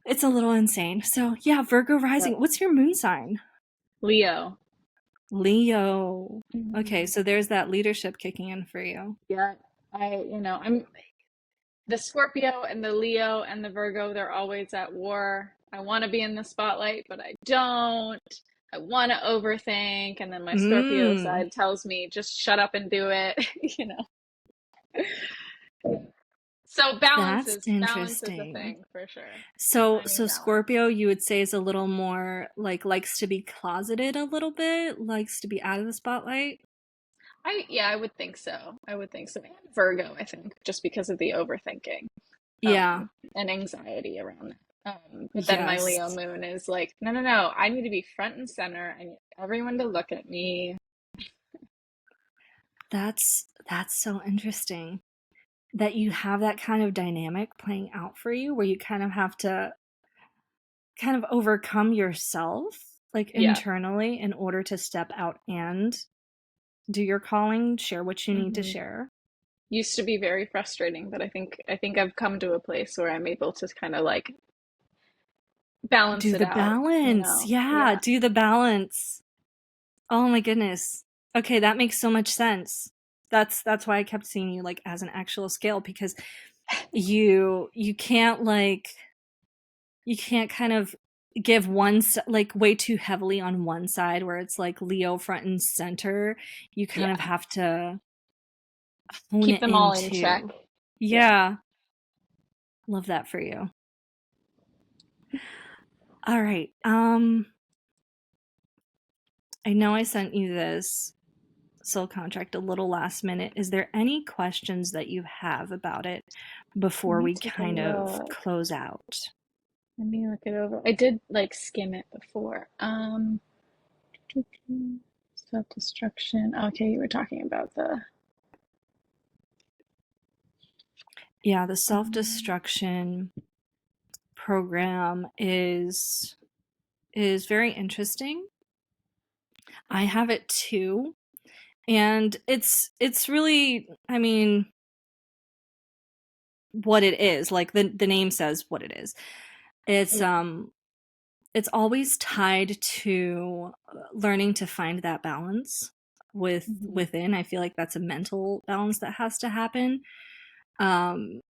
It's a little insane. So, yeah, Virgo Yeah. rising. What's your moon sign? Leo. Leo. Okay, Mhm. so there's that leadership kicking in for you. Yeah. I'm the Scorpio and the Leo and the Virgo, they're always at war. I want to be in the spotlight, but I don't. I want to overthink. And then my Scorpio Mm, side tells me, just shut up and do it, you know. So that's balance is a interesting. thing for sure. So Finding so balance. Scorpio you would say is a little more like likes to be closeted a little bit, likes to be out of the spotlight. I would think so. I would think so. And Virgo, I think, just because of the overthinking, Yeah. and anxiety around that. But then my Leo Yes. moon is like, no, no, no. I need to be front and center. I need everyone to look at me. That's so interesting that you have that kind of dynamic playing out for you, where you kind of have to kind of overcome yourself like Yeah. internally, in order to step out and do your calling, share what you need to Hmm. share. Used to be very frustrating, but I think I've come to a place where I'm able to kind of like balance Do it the out, balance. Yeah, Yeah. do the balance. Oh my goodness. Okay, that makes so much sense. That's why I kept seeing you like as an actual scale, because you can't like you can't kind of give like way too heavily on one side where it's like Leo front and center. You kind of Yeah. have to hone Keep it them all in check. into. Yeah. Yeah, love that for you. All right. I know I sent you this soul contract a little last minute. Is there any questions that you have about it Let before me we take a kind of look. close out? Let me look it over. I did like skim it before. Self-destruction. Okay, you were talking about the Yeah, the um, self-destruction program is very interesting. I have it too. And it's really, I mean, what it is. Like the name says what it is. It's yeah. it's always tied to learning to find that balance Hmm. within. I feel like that's a mental balance that has to happen. Um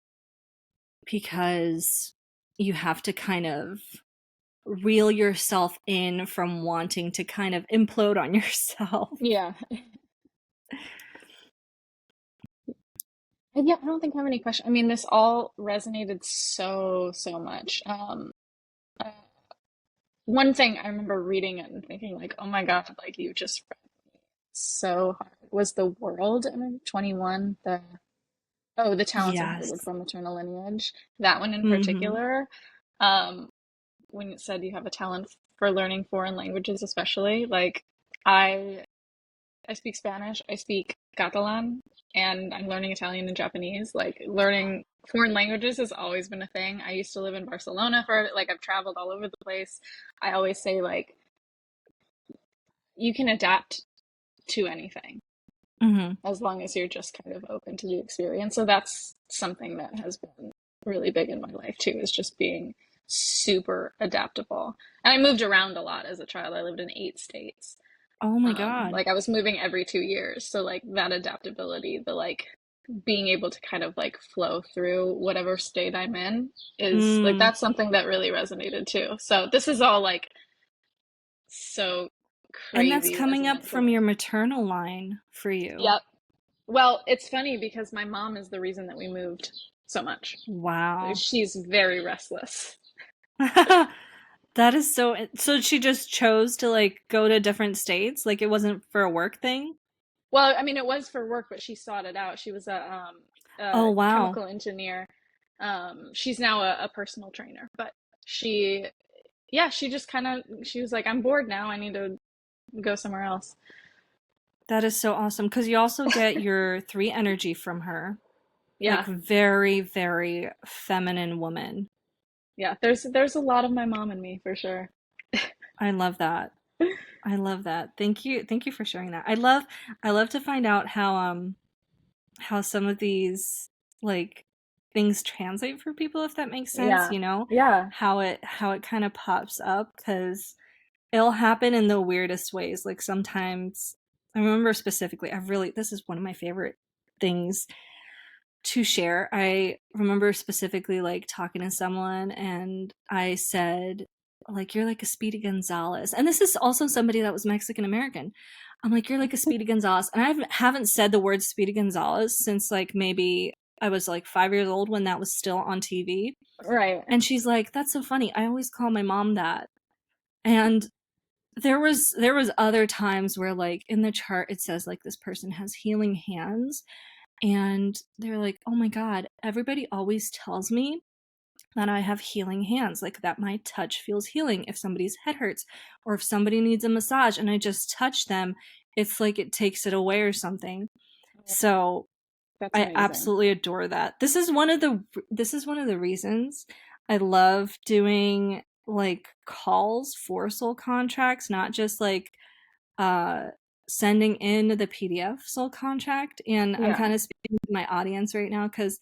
because you have to kind of reel yourself in from wanting to kind of implode on yourself. Yeah. And yeah, I don't think I have any questions. I mean, this all resonated so much. Uh, One thing I remember reading it and thinking like, oh my God, like you just read so hard was The World, I mean, 21, the Talents Inherited Yes. from Maternal Lineage. That one in Mhm. particular, um, when it said you have a talent for learning foreign languages, especially, like I I speak Spanish, I speak Catalan, and I'm learning Italian and Japanese. Like learning foreign languages has always been a thing. I used to live in Barcelona for like I've traveled all over the place. I always say like you can adapt to anything Mhm. as long as you're just kind of open to the experience. So that's something that has been really big in my life too, is just being super adaptable. And I moved around a lot as a child. I lived in 8 states. Oh my god. Like I was moving every 2 years. So like that adaptability, the like being able to kind of like flow through whatever state I'm in is like Mm. that's something that really resonated too. So this is all like so And that's crazy coming up resonant to from me. your maternal line for you. Yep. Well, it's funny because my mom is the reason that we moved so much. Wow. She's very restless. That is so she just chose to like go to different states? Like it wasn't for a work thing? Well, I mean, it was for work, but she sought it out. She was Oh a wow. chemical engineer. She's now a personal trainer, but she, yeah, she just kind of, she was like, I'm bored now. I need to go somewhere else. That is so awesome because you also get your 3 energy from her. Like Yeah, very, very feminine woman. yeah. There's a lot of my mom in me for sure. I love that. I love that. Thank you. Thank you for sharing that. I love to find out how some of these like things translate for people, if that makes sense, Yeah, you know? yeah, How it kind of pops up cuz it'll happen in the weirdest ways. Like sometimes I remember specifically, I've really this is one of my favorite things to share. I remember specifically like talking to someone and I said, like, you're like a Speedy Gonzalez. And this is also somebody that was Mexican American. I'm like, you're like a Speedy Gonzalez. And haven't said the word Speedy Gonzalez since like maybe I was like 5 years old when that was still on TV. right. And she's like, that's so funny. I always call my mom that. And there was other times where like in the chart it says like this person has healing hands and they're like, oh my God, everybody always tells me that I have healing hands, like that my touch feels healing. If somebody's head hurts or if somebody needs a massage and I just touch them, it's like it takes it away or something. So That's I amazing. absolutely adore that. This is one of the reasons I love doing like calls for soul contracts, not just like sending in the PDF soul contract. And I'm Yeah. kind of speaking to my audience right now because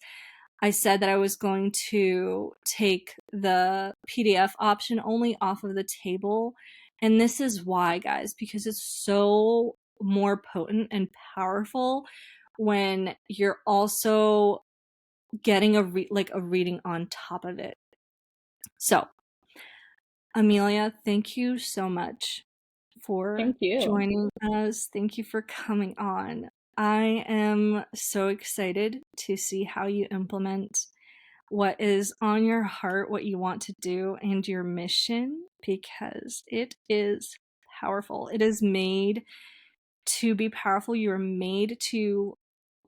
I said that I was going to take the PDF option only off of the table. And this is why, guys, because it's so more potent and powerful when you're also getting a reading on top of it. So, Amelia, thank you so much for Thank you. joining us. Thank you for coming on. I am so excited to see how you implement what is on your heart, what you want to do, and your mission, because it is powerful. It is made to be powerful. You are made to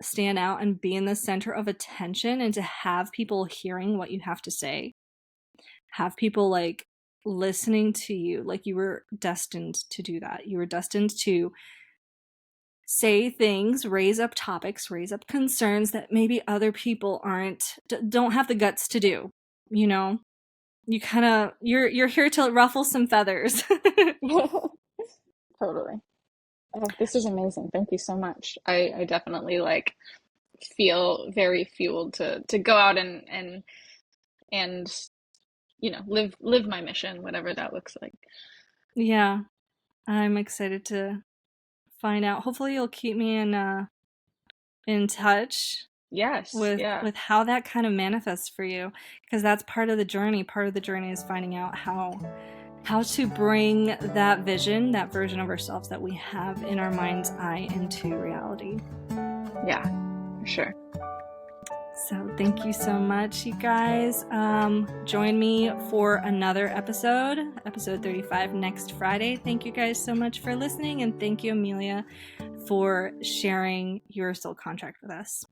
stand out and be in the center of attention and to have people hearing what you have to say, have people like listening to you. Like you were destined to do that. You were destined to say things, raise up topics, raise up concerns that maybe other people don't have the guts to do. You know, you kind of you're here to ruffle some feathers. Totally. Oh, this is amazing. Thank you so much. I definitely like feel very fueled to go out and live my mission, whatever that looks like. Yeah, I'm excited to find out. Hopefully, you'll keep me in touch Yes, yeah. with how that kind of manifests for you, because that's part of the journey. Part of the journey is finding out how to bring that vision, that version of ourselves that we have in our mind's eye into reality. Yeah, for sure. So thank you so much, you guys. Join me for another episode 35 next Friday. Thank you guys so much for listening, and thank you, Amelia, for sharing your soul contract with us.